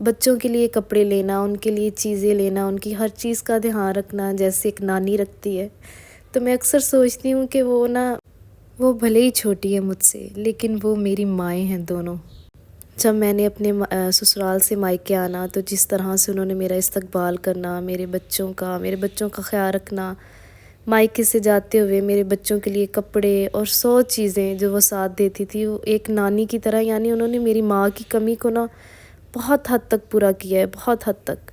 بچوں کے لیے کپڑے لینا، ان کے لیے چیزیں لینا، ان کی ہر چیز کا دھیان رکھنا جیسے ایک نانی رکھتی ہے۔ تو میں اکثر سوچتی ہوں کہ وہ بھلے ہی چھوٹی ہے مجھ سے، لیکن وہ میری مائیں ہیں دونوں۔ جب میں نے اپنے سسرال سے مائکے آنا تو جس طرح سے انہوں نے میرا استقبال کرنا، میرے بچوں کا خیال رکھنا، مائکے سے جاتے ہوئے میرے بچوں کے لیے کپڑے اور 100 چیزیں جو وہ ساتھ دیتی تھی، وہ ایک نانی کی طرح، یعنی انہوں نے میری ماں کی کمی کو بہت حد تک پورا کیا ہے، بہت حد تک۔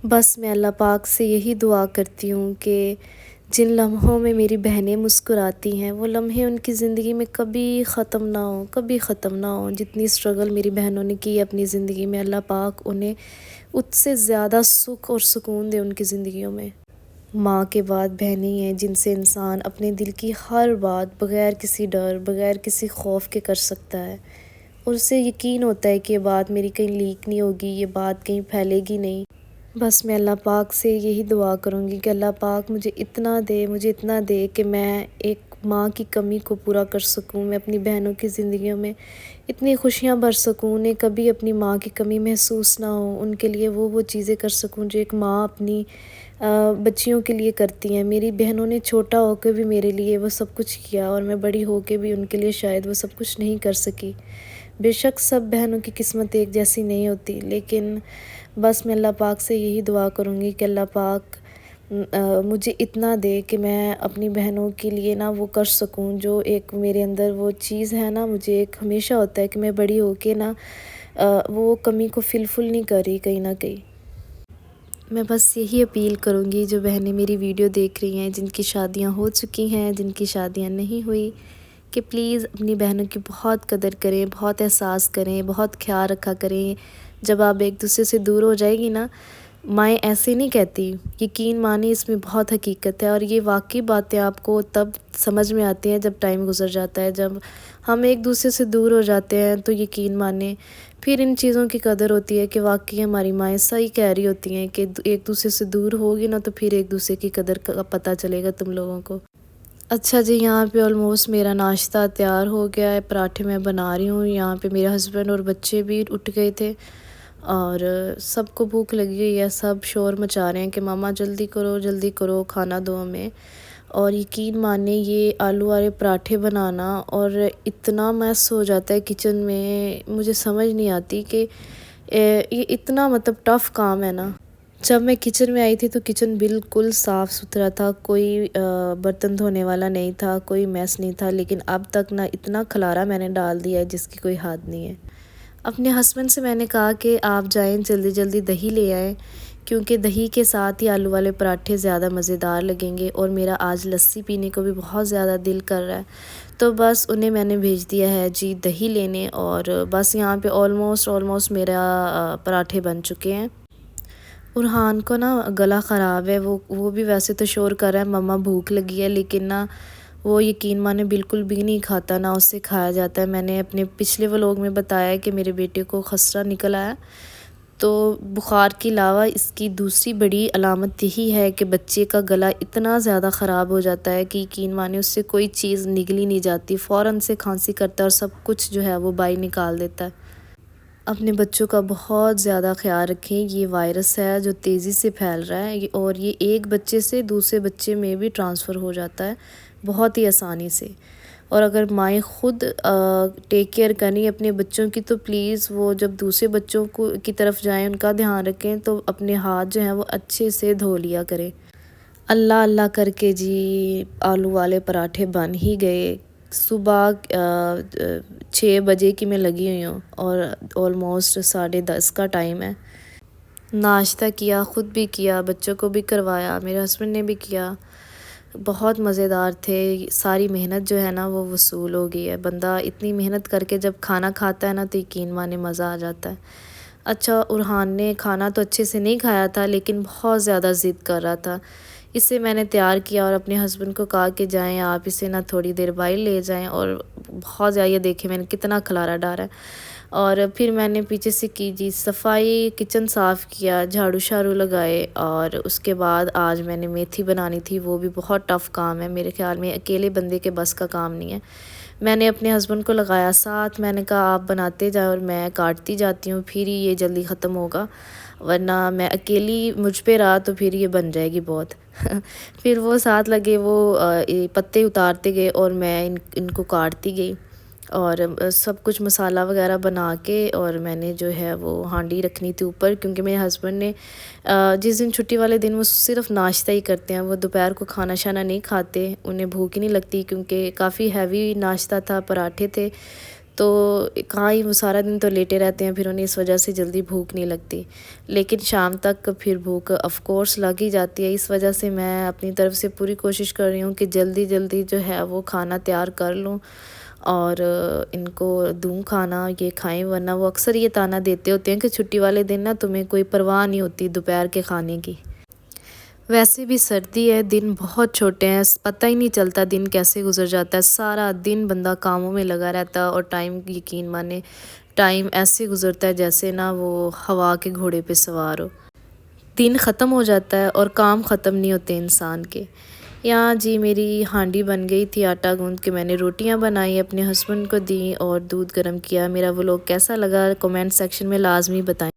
بس میں اللہ پاک سے یہی دعا کرتی ہوں کہ جن لمحوں میں میری بہنیں مسکراتی ہیں وہ لمحے ان کی زندگی میں کبھی ختم نہ ہوں، کبھی ختم نہ ہوں۔ جتنی اسٹرگل میری بہنوں نے کی اپنی زندگی میں، اللہ پاک انہیں اس سے زیادہ سکھ اور سکون دے ان کی زندگیوں میں۔ ماں کے بعد بہنیں ہی ہیں جن سے انسان اپنے دل کی ہر بات بغیر کسی ڈر، بغیر کسی خوف کے کر سکتا ہے، اور اسے یقین ہوتا ہے کہ یہ بات میری کہیں لیک نہیں ہوگی، یہ بات کہیں پھیلے گی نہیں۔ بس میں اللہ پاک سے یہی دعا کروں گی کہ اللہ پاک مجھے اتنا دے کہ میں ایک ماں کی کمی کو پورا کر سکوں، میں اپنی بہنوں کی زندگیوں میں اتنی خوشیاں بھر سکوں، انہیں کبھی اپنی ماں کی کمی محسوس نہ ہو، ان کے لیے وہ چیزیں کر سکوں جو ایک ماں اپنی بچیوں کے لیے کرتی ہیں۔ میری بہنوں نے چھوٹا ہو کے بھی میرے لیے وہ سب کچھ کیا، اور میں بڑی ہو کے بھی ان کے لیے شاید وہ سب کچھ نہیں کر سکی۔ بے شک سب بہنوں کی قسمت ایک جیسی نہیں ہوتی، لیکن بس میں اللہ پاک سے یہی دعا کروں گی کہ اللہ پاک مجھے اتنا دے کہ میں اپنی بہنوں کے لیے وہ کر سکوں جو ایک میرے اندر وہ چیز ہے مجھے ایک ہمیشہ ہوتا ہے کہ میں بڑی ہو کے وہ کمی کو فل نہیں کر رہی کہیں نہ کہیں۔ میں بس یہی اپیل کروں گی جو بہنیں میری ویڈیو دیکھ رہی ہیں، جن کی شادیاں ہو چکی ہیں، جن کی شادیاں نہیں ہوئی، کہ پلیز اپنی بہنوں کی بہت قدر کریں، بہت احساس کریں، بہت خیال رکھا کریں۔ جب آپ ایک دوسرے سے دور ہو جائے گی مائیں ایسے نہیں کہتی، یقین مانی اس میں بہت حقیقت ہے، اور یہ واقعی باتیں آپ کو تب سمجھ میں آتی ہیں جب ٹائم گزر جاتا ہے۔ جب ہم ایک دوسرے سے دور ہو جاتے ہیں تو یقین مانیں پھر ان چیزوں کی قدر ہوتی ہے کہ واقعی ہماری مائیں صحیح کہہ رہی ہوتی ہیں کہ ایک دوسرے سے دور ہوگی تو پھر ایک دوسرے کی قدر کا پتہ چلے گا تم لوگوں کو۔ اچھا جی، یہاں پہ آلموسٹ میرا ناشتہ تیار ہو گیا ہے، پراٹھے میں بنا رہی ہوں۔ یہاں پہ میرے ہسبینڈ اور بچے بھی اٹھ گئے تھے اور سب کو بھوک لگی ہوئی ہے، سب شور مچا رہے ہیں کہ ماما جلدی کرو کھانا دو ہمیں۔ اور یقین مانیں یہ آلو والے پراٹھے بنانا اور اتنا میس ہو جاتا ہے کچن میں، مجھے سمجھ نہیں آتی کہ یہ اتنا ٹف کام ہے جب میں کچن میں آئی تھی تو کچن بالکل صاف ستھرا تھا، کوئی برتن دھونے والا نہیں تھا، کوئی میس نہیں تھا، لیکن اب تک اتنا کھلارا میں نے ڈال دیا ہے جس کی کوئی حد نہیں ہے۔ اپنے ہسبینڈ سے میں نے کہا کہ آپ جائیں جلدی دہی لے آئیں، کیونکہ دہی کے ساتھ ہی آلو والے پراٹھے زیادہ مزیدار لگیں گے، اور میرا آج لسی پینے کو بھی بہت زیادہ دل کر رہا ہے۔ تو بس انہیں میں نے بھیج دیا ہے جی دہی لینے، اور بس یہاں پہ آلموسٹ میرا پراٹھے بن چکے ہیں۔ ارحان کو گلا خراب ہے، وہ بھی ویسے تو شور کر رہا ہے مما بھوک لگی ہے، لیکن وہ یقین مانے بالکل بھی نہیں کھاتا، اس سے کھایا جاتا ہے۔ میں نے اپنے پچھلے ولاگ میں بتایا کہ میرے بیٹے کو خسرہ نکل آیا، تو بخار کے علاوہ اس کی دوسری بڑی علامت یہی ہے کہ بچے کا گلا اتنا زیادہ خراب ہو جاتا ہے کہ یقین مانے اس سے کوئی چیز نگلی نہیں جاتی، فوراً سے کھانسی کرتا ہے اور سب کچھ جو ہے وہ باہر نکال دیتا ہے۔ اپنے بچوں کا بہت زیادہ خیال رکھیں، یہ وائرس ہے جو تیزی سے پھیل رہا ہے، اور یہ ایک بچے سے دوسرے بچے میں بھی ٹرانسفر ہو جاتا ہے بہت ہی آسانی سے۔ اور اگر مائیں خود ٹیک کیئر کریں اپنے بچوں کی تو پلیز وہ جب دوسرے بچوں کی طرف جائیں ان کا دھیان رکھیں تو اپنے ہاتھ جو ہیں وہ اچھے سے دھو لیا کریں۔ اللہ کر کے جی آلو والے پراٹھے بن ہی گئے۔ صبح 6 بجے کی میں لگی ہوئی ہوں اور آلموسٹ 10:30 کا ٹائم ہے۔ ناشتہ کیا، خود بھی کیا، بچوں کو بھی کروایا، میرے ہسبینڈ نے بھی کیا۔ بہت مزیدار تھے، ساری محنت جو ہے وہ وصول ہو گئی ہے۔ بندہ اتنی محنت کر کے جب کھانا کھاتا ہے تو یقین مانے مزہ آ جاتا ہے۔ اچھا ارحان نے کھانا تو اچھے سے نہیں کھایا تھا، لیکن بہت زیادہ ضد کر رہا تھا۔ اسے میں نے تیار کیا اور اپنے ہسبینڈ کو کہا کہ جائیں آپ اسے تھوڑی دیر باہر لے جائیں، اور بہت زیادہ، یہ دیکھیں میں نے کتنا کھلارا ڈالا ہے۔ اور پھر میں نے پیچھے سے کی جی صفائی، کچن صاف کیا، جھاڑو لگائے، اور اس کے بعد آج میں نے میتھی بنانی تھی، وہ بھی بہت ٹف کام ہے، میرے خیال میں اکیلے بندے کے بس کا کام نہیں ہے۔ میں نے اپنے ہسبینڈ کو لگایا ساتھ، میں نے کہا آپ بناتے جاؤ اور میں کاٹتی جاتی ہوں، پھر ہی یہ جلدی ختم ہوگا، ورنہ میں اکیلی مجھ پہ رہا تو پھر یہ بن جائے گی بہت۔ پھر وہ ساتھ لگے، وہ پتے اتارتے گئے اور میں ان کو کاٹتی گئی، اور سب کچھ مسالہ وغیرہ بنا کے، اور میں نے جو ہے وہ ہانڈی رکھنی تھی اوپر، کیونکہ میرے ہسبینڈ نے جس دن چھٹی والے دن وہ صرف ناشتہ ہی کرتے ہیں، وہ دوپہر کو کھانا شانا نہیں کھاتے، انہیں بھوک ہی نہیں لگتی، کیونکہ کافی ہیوی ناشتہ تھا، پراٹھے تھے، تو کہاں ہی وہ سارا دن تو لیٹے رہتے ہیں، پھر انہیں اس وجہ سے جلدی بھوک نہیں لگتی، لیکن شام تک پھر بھوک آف کورس لگ ہی جاتی ہے۔ اس وجہ سے میں اپنی طرف سے پوری کوشش کر رہی ہوں کہ جلدی جلدی جو ہے وہ کھانا تیار کر لوں اور ان کو دوں کھانا، یہ کھائیں، ورنہ وہ اکثر یہ طعنہ دیتے ہوتے ہیں کہ چھٹی والے دن نا تمہیں کوئی پرواہ نہیں ہوتی دوپہر کے کھانے کی۔ ویسے بھی سردی ہے، دن بہت چھوٹے ہیں، پتہ ہی نہیں چلتا دن کیسے گزر جاتا ہے، سارا دن بندہ کاموں میں لگا رہتا ہے، اور ٹائم یقین مانے ٹائم ایسے گزرتا ہے جیسے نا وہ ہوا کے گھوڑے پہ سوار ہو، دن ختم ہو جاتا ہے اور کام ختم نہیں ہوتے انسان کے۔ یہاں جی میری ہانڈی بن گئی تھی آٹا گوندھ کے، میں نے روٹیاں بنائی، اپنے ہسبینڈ کو دیں اور دودھ گرم کیا۔ میرا وہ لوگ کیسا لگا کمنٹ سیکشن میں لازمی بتائیں۔